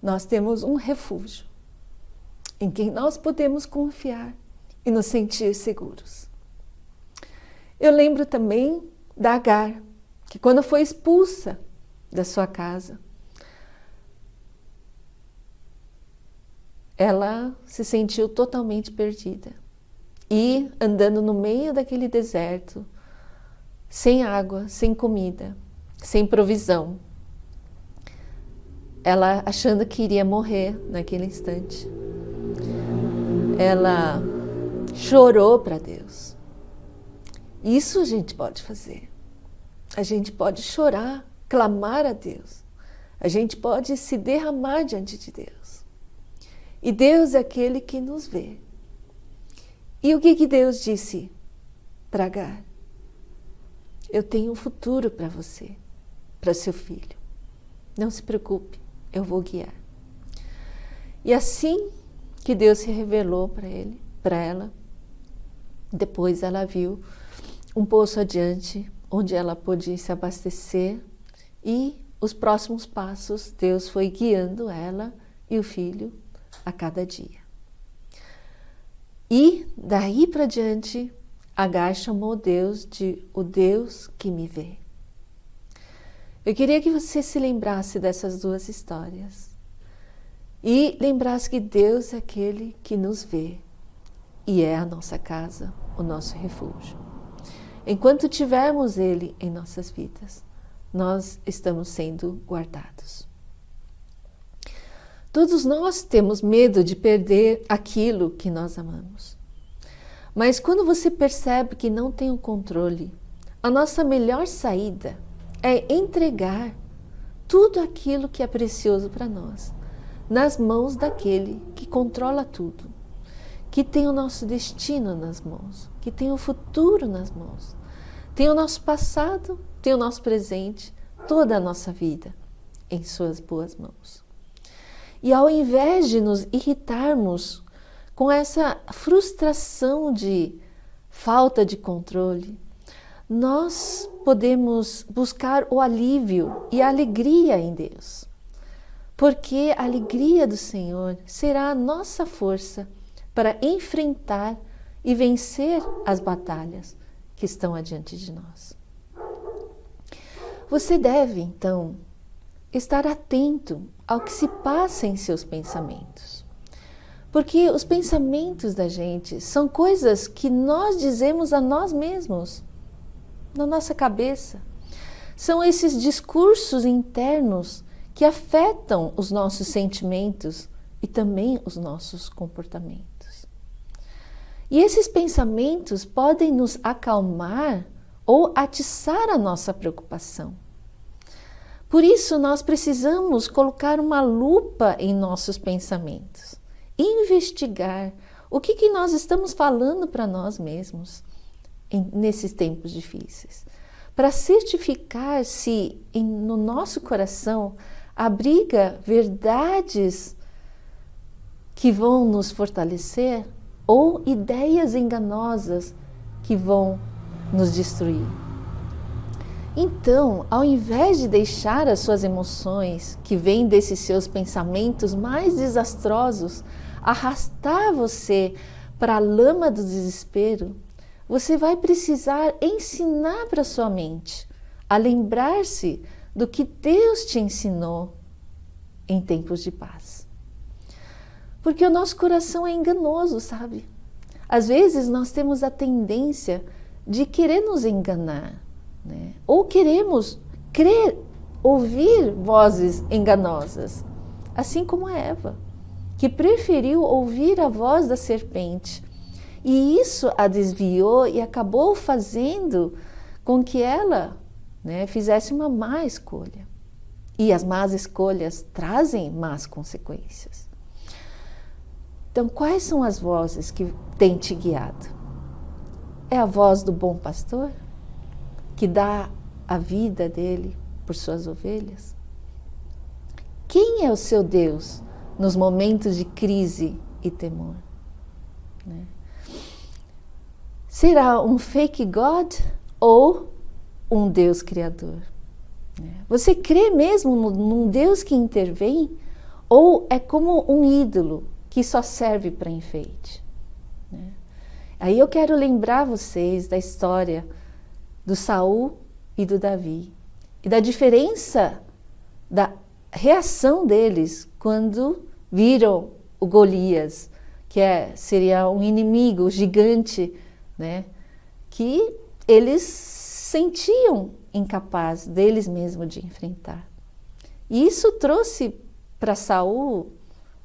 nós temos um refúgio em quem nós podemos confiar e nos sentir seguros. Eu lembro também da Agar, que quando foi expulsa da sua casa, ela se sentiu totalmente perdida. E andando no meio daquele deserto, sem água, sem comida, sem provisão, ela achando que iria morrer naquele instante, ela chorou para Deus. Isso a gente pode fazer. A gente pode chorar, clamar a Deus. A gente pode se derramar diante de Deus. E Deus é aquele que nos vê. E o que Deus disse para Agar? Eu tenho um futuro para você, para seu filho. Não se preocupe, eu vou guiar. E assim que Deus se revelou para ela, depois ela viu um poço adiante, onde ela pôde se abastecer, e os próximos passos Deus foi guiando ela e o filho a cada dia. E daí para diante, Agar chamou Deus de o Deus que me vê. Eu queria que você se lembrasse dessas duas histórias e lembrasse que Deus é aquele que nos vê e é a nossa casa, o nosso refúgio. Enquanto tivermos Ele em nossas vidas, nós estamos sendo guardados. Todos nós temos medo de perder aquilo que nós amamos. Mas quando você percebe que não tem o controle, a nossa melhor saída é entregar tudo aquilo que é precioso para nós nas mãos daquele que controla tudo, que tem o nosso destino nas mãos, que tem o futuro nas mãos, tem o nosso passado, tem o nosso presente, toda a nossa vida em suas boas mãos. E ao invés de nos irritarmos com essa frustração de falta de controle, nós podemos buscar o alívio e a alegria em Deus? Porque a alegria do Senhor será a nossa força para enfrentar e vencer as batalhas que estão adiante de nós. Você deve, então, estar atento ao que se passa em seus pensamentos. Porque os pensamentos da gente são coisas que nós dizemos a nós mesmos, na nossa cabeça. São esses discursos internos que afetam os nossos sentimentos e também os nossos comportamentos. E esses pensamentos podem nos acalmar ou atiçar a nossa preocupação. Por isso, nós precisamos colocar uma lupa em nossos pensamentos, investigar o que nós estamos falando para nós mesmos nesses tempos difíceis, para certificar se no nosso coração abriga verdades que vão nos fortalecer ou ideias enganosas que vão nos destruir. Então, ao invés de deixar as suas emoções, que vêm desses seus pensamentos mais desastrosos, arrastar você para a lama do desespero, você vai precisar ensinar para sua mente a lembrar-se do que Deus te ensinou em tempos de paz. Porque o nosso coração é enganoso, sabe? Às vezes nós temos a tendência de querer nos enganar, né? Ou queremos ouvir vozes enganosas, assim como a Eva, que preferiu ouvir a voz da serpente. E isso a desviou e acabou fazendo com que ela, né, fizesse uma má escolha. E as más escolhas trazem más consequências. Então, quais são as vozes que têm te guiado? É a voz do bom pastor, que dá a vida dele por suas ovelhas? Quem é o seu Deus nos momentos de crise e temor? Né? Será um fake God ou um Deus criador? Você crê mesmo num Deus que intervém? Ou é como um ídolo que só serve para enfeite? Aí eu quero lembrar vocês da história do Saul e do Davi e da diferença da reação deles quando viram o Golias, que seria um inimigo gigante, né, que eles sentiam incapaz deles mesmos de enfrentar. E isso trouxe para Saul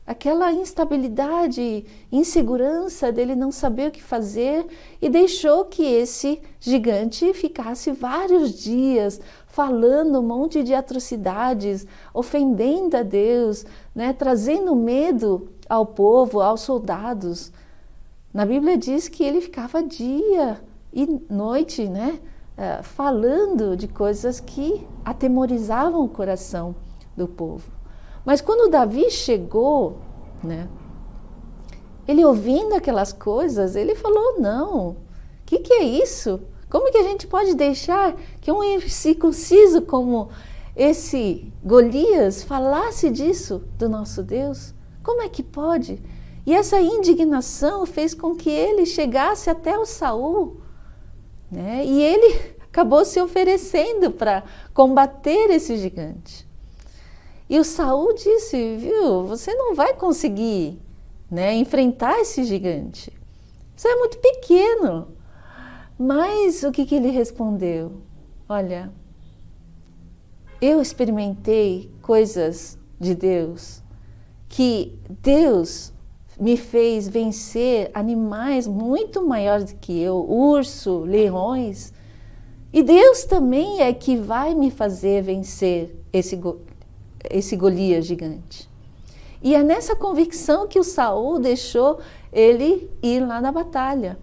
aquela instabilidade, insegurança dele não saber o que fazer e deixou que esse gigante ficasse vários dias falando um monte de atrocidades, ofendendo a Deus, né, trazendo medo ao povo, aos soldados. Na Bíblia diz que ele ficava dia e noite, né, falando de coisas que atemorizavam o coração do povo. Mas quando Davi chegou, né, ele ouvindo aquelas coisas, ele falou, não, o que é isso? Como que a gente pode deixar que um incircunciso como esse Golias falasse disso do nosso Deus? Como é que pode? E essa indignação fez com que ele chegasse até o Saul, né? E ele acabou se oferecendo para combater esse gigante. E o Saul disse, viu, você não vai conseguir, né, enfrentar esse gigante. Você é muito pequeno. Mas o que ele respondeu? Olha, eu experimentei coisas de Deus, que Deus me fez vencer animais muito maiores do que eu, urso, leões. E Deus também é que vai me fazer vencer esse Golias gigante. E é nessa convicção que o Saul deixou ele ir lá na batalha.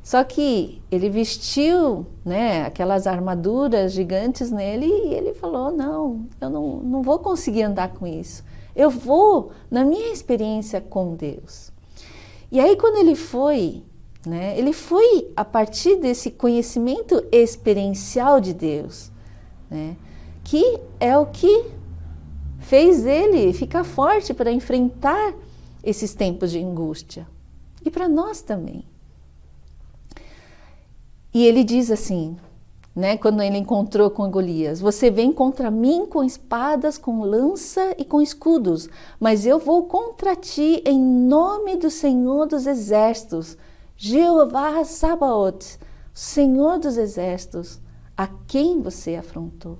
Só que ele vestiu, né, aquelas armaduras gigantes nele e ele falou, não, eu não vou conseguir andar com isso. Eu vou na minha experiência com Deus. E aí quando ele foi né? Ele foi a partir desse conhecimento experiencial de Deus, né? Que é o que fez ele ficar forte para enfrentar esses tempos de angústia. E para nós também. E ele diz assim, né, quando ele encontrou com Golias: você vem contra mim com espadas, com lança e com escudos, mas eu vou contra ti em nome do Senhor dos Exércitos, Jeová Sabaoth, Senhor dos Exércitos, a quem você afrontou.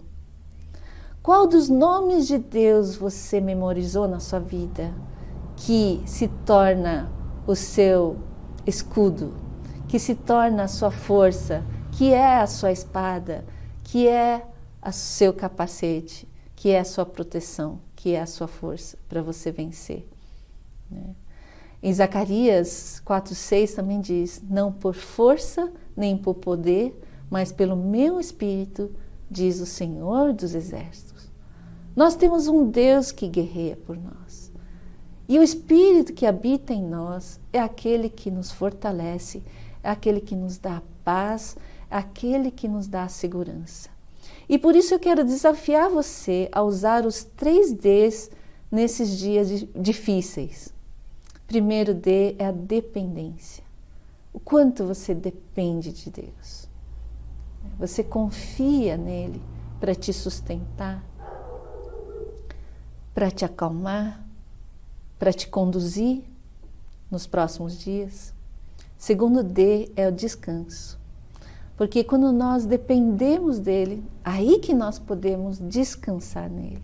Qual dos nomes de Deus você memorizou na sua vida que se torna o seu escudo, que se torna a sua força, que é a sua espada, que é o seu capacete, que é a sua proteção, que é a sua força para você vencer, né? Em Zacarias 4:6 também diz: não por força nem por poder, mas pelo meu Espírito, diz o Senhor dos Exércitos. Nós temos um Deus que guerreia por nós. E o Espírito que habita em nós é aquele que nos fortalece, é aquele que nos dá a paz, é aquele que nos dá a segurança. E por isso eu quero desafiar você a usar os 3 Ds nesses dias difíceis. Primeiro D é a dependência. O quanto você depende de Deus. Você confia nele para te sustentar, para te acalmar, para te conduzir nos próximos dias. Segundo D é o descanso. Porque quando nós dependemos dele, aí que nós podemos descansar nele.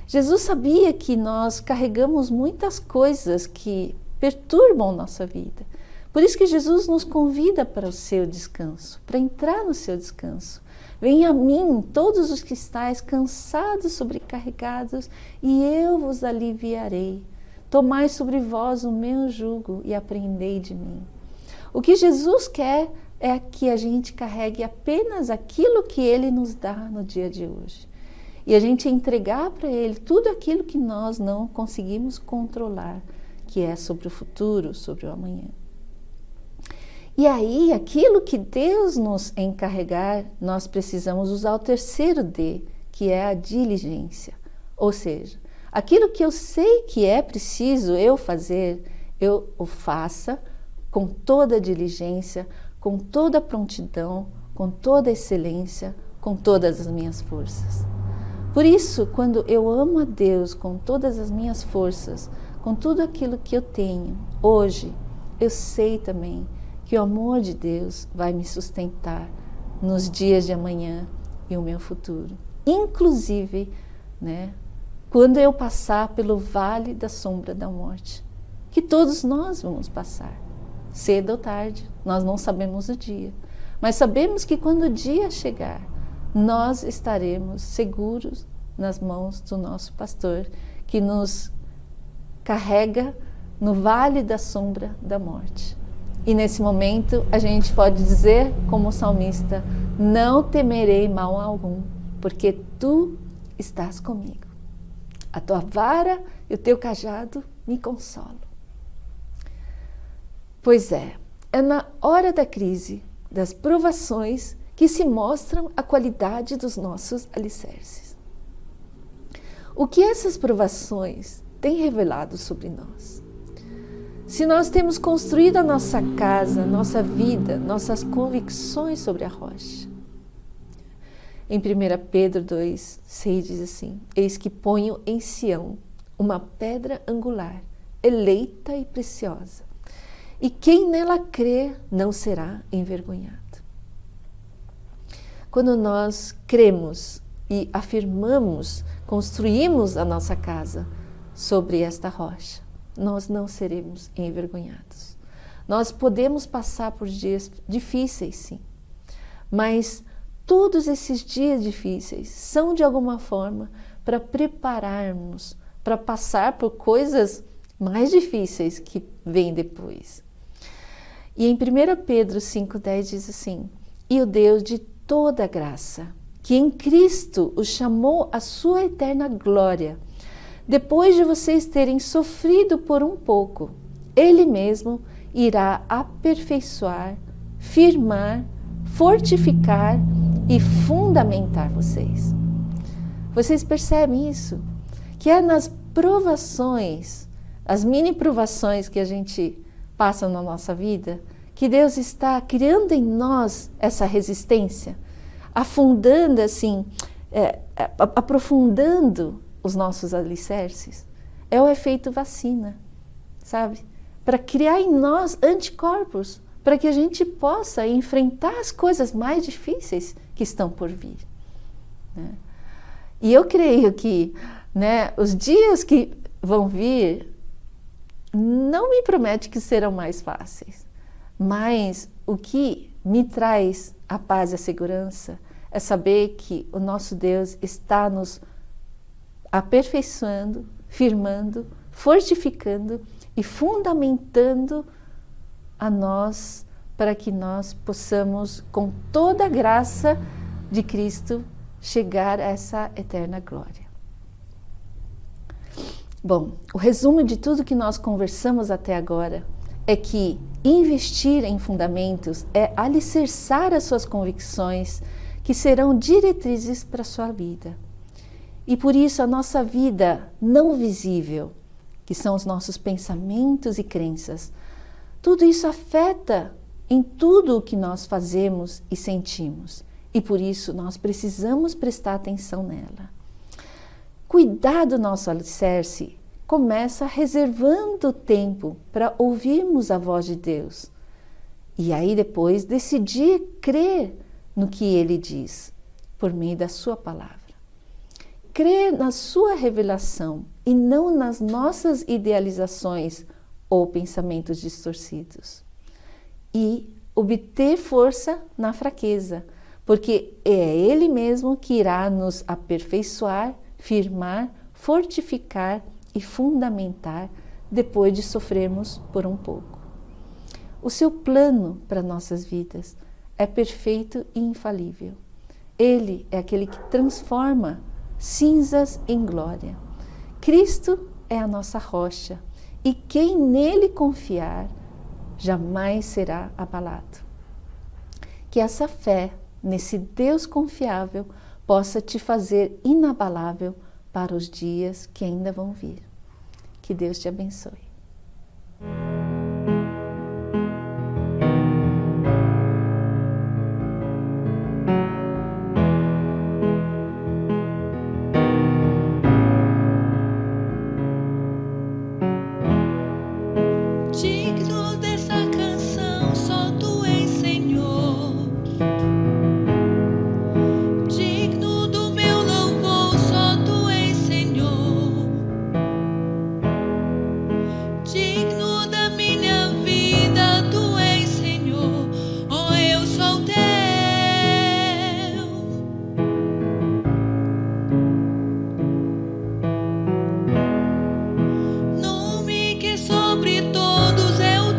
Jesus sabia que nós carregamos muitas coisas que perturbam nossa vida. Por isso que Jesus nos convida para o seu descanso, para entrar no seu descanso. Venha a mim, todos os que estáis cansados, sobrecarregados, e eu vos aliviarei. Tomai sobre vós o meu jugo e aprendei de mim. O que Jesus quer é que a gente carregue apenas aquilo que ele nos dá no dia de hoje. E a gente entregar para ele tudo aquilo que nós não conseguimos controlar, que é sobre o futuro, sobre o amanhã. E aí, aquilo que Deus nos encarregar, nós precisamos usar o terceiro D, que é a diligência. Ou seja, aquilo que eu sei que é preciso eu fazer, eu o faça com toda a diligência, com toda a prontidão, com toda a excelência, com todas as minhas forças. Por isso, quando eu amo a Deus com todas as minhas forças, com tudo aquilo que eu tenho, hoje, eu sei também que o amor de Deus vai me sustentar nos dias de amanhã e o meu futuro. Inclusive, né, quando eu passar pelo vale da sombra da morte, que todos nós vamos passar, cedo ou tarde, nós não sabemos o dia, mas sabemos que quando o dia chegar, nós estaremos seguros nas mãos do nosso pastor, que nos carrega no vale da sombra da morte. E nesse momento a gente pode dizer, como o salmista: não temerei mal algum, porque tu estás comigo. A tua vara e o teu cajado me consolam. Pois é na hora da crise, das provações, que se mostram a qualidade dos nossos alicerces. O que essas provações têm revelado sobre nós? Se nós temos construído a nossa casa, nossa vida, nossas convicções sobre a rocha. Em 1 Pedro 2:6 diz assim: eis que ponho em Sião uma pedra angular, eleita e preciosa, e quem nela crer não será envergonhado. Quando nós cremos e afirmamos, construímos a nossa casa sobre esta rocha, nós não seremos envergonhados. Nós podemos passar por dias difíceis, sim, mas todos esses dias difíceis são de alguma forma para prepararmos para passar por coisas mais difíceis que vêm depois. E em 1 Pedro 5,10 diz assim: e o Deus de toda graça, que em Cristo os chamou à sua eterna glória, depois de vocês terem sofrido por um pouco, Ele mesmo irá aperfeiçoar, firmar, fortificar e fundamentar vocês. Vocês percebem isso? Que é nas provações, as mini provações que a gente passa na nossa vida, que Deus está criando em nós essa resistência, afundando assim, aprofundando os nossos alicerces. É o efeito vacina, sabe? Para criar em nós anticorpos, para que a gente possa enfrentar as coisas mais difíceis que estão por vir, né? E eu creio que, né, os dias que vão vir não me promete que serão mais fáceis, mas o que me traz a paz e a segurança é saber que o nosso Deus está nos aperfeiçoando, firmando, fortificando e fundamentando a nós para que nós possamos, com toda a graça de Cristo, chegar a essa eterna glória. Bom, o resumo de tudo que nós conversamos até agora é que investir em fundamentos é alicerçar as suas convicções que serão diretrizes para a sua vida. E por isso a nossa vida não visível, que são os nossos pensamentos e crenças, tudo isso afeta em tudo o que nós fazemos e sentimos. E por isso nós precisamos prestar atenção nela. Cuidar do nosso alicerce começa reservando tempo para ouvirmos a voz de Deus. E aí depois decidir crer no que Ele diz, por meio da sua palavra. Crer na sua revelação e não nas nossas idealizações ou pensamentos distorcidos. E obter força na fraqueza, porque é Ele mesmo que irá nos aperfeiçoar, firmar, fortificar e fundamentar depois de sofrermos por um pouco. O seu plano para nossas vidas é perfeito e infalível. Ele é aquele que transforma cinzas em glória. Cristo é a nossa rocha e quem nele confiar jamais será abalado. Que essa fé nesse Deus confiável possa te fazer inabalável para os dias que ainda vão vir. Que Deus te abençoe. Digno dessa canção, só tu és, Senhor. Digno do meu louvor, só tu és, Senhor. Digno da minha vida, tu és, Senhor. Oh, eu sou teu. Nome que sobre todos eu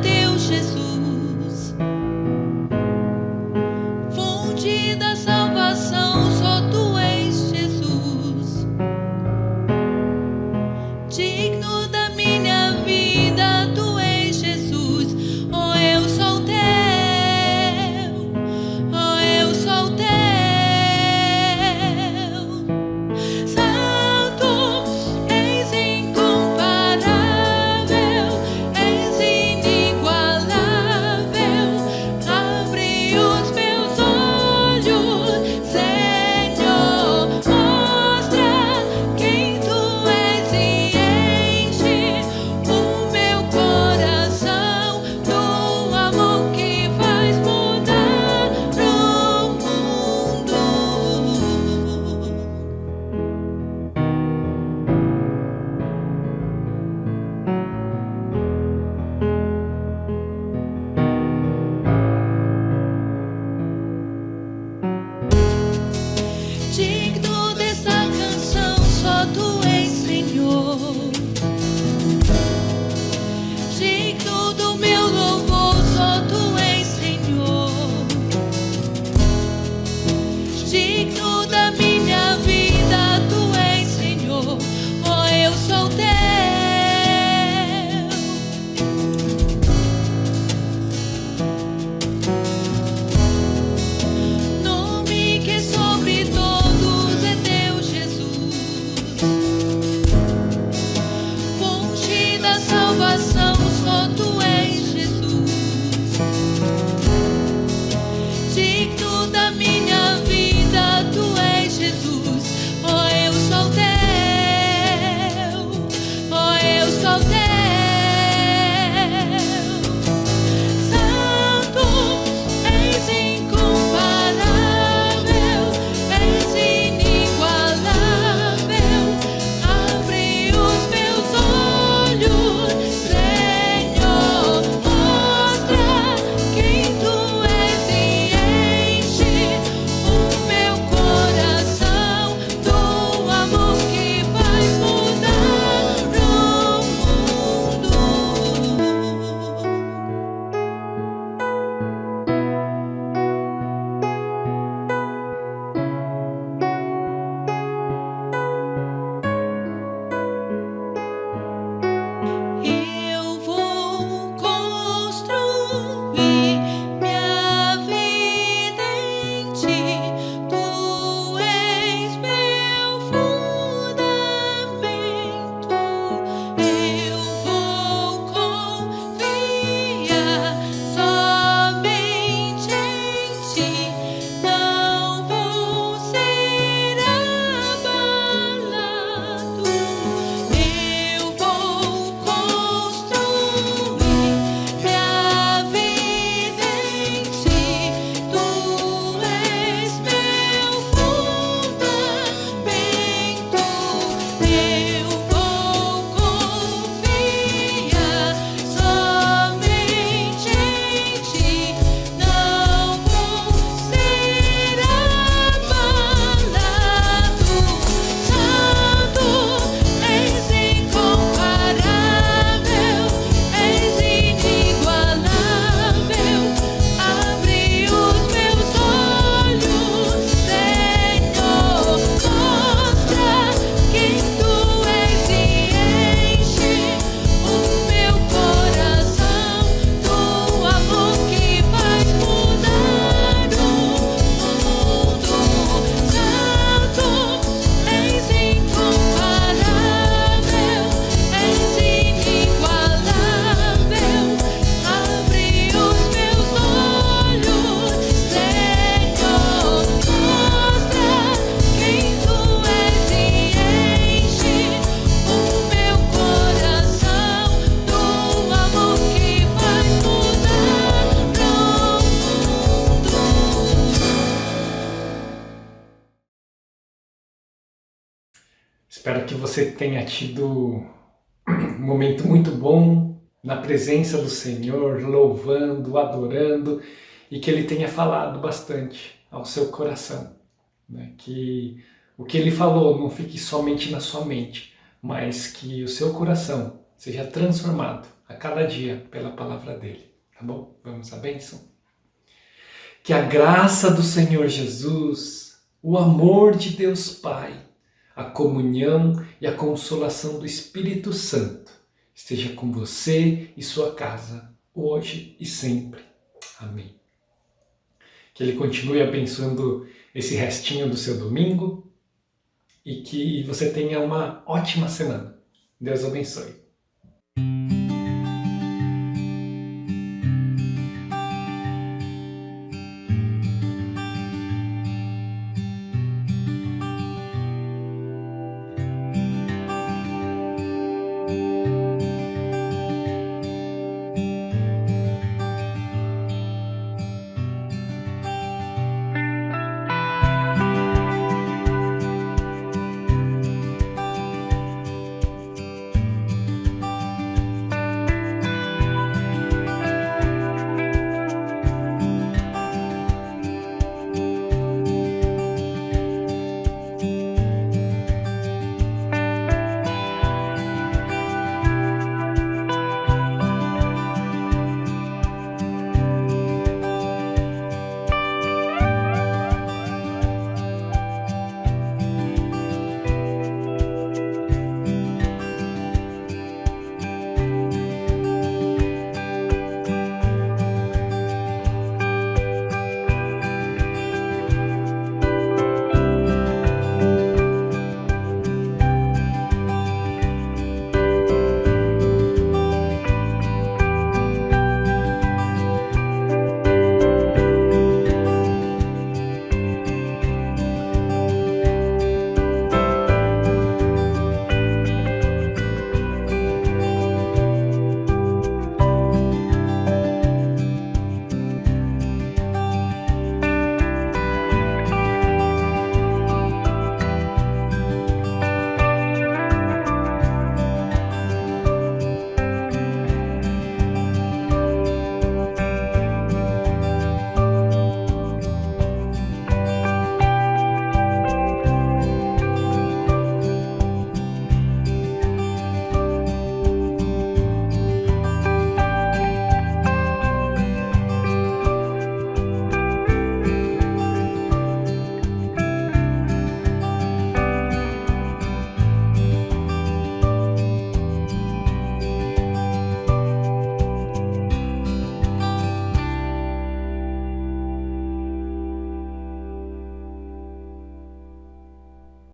Espero que você tenha tido um momento muito bom na presença do Senhor, louvando, adorando, e que Ele tenha falado bastante ao seu coração, né? Que o que Ele falou não fique somente na sua mente, mas que o seu coração seja transformado a cada dia pela palavra dEle, tá bom? Vamos à bênção? Que a graça do Senhor Jesus, o amor de Deus Pai, a comunhão e a consolação do Espírito Santo esteja com você e sua casa, hoje e sempre. Amém. Que Ele continue abençoando esse restinho do seu domingo e que você tenha uma ótima semana. Deus abençoe.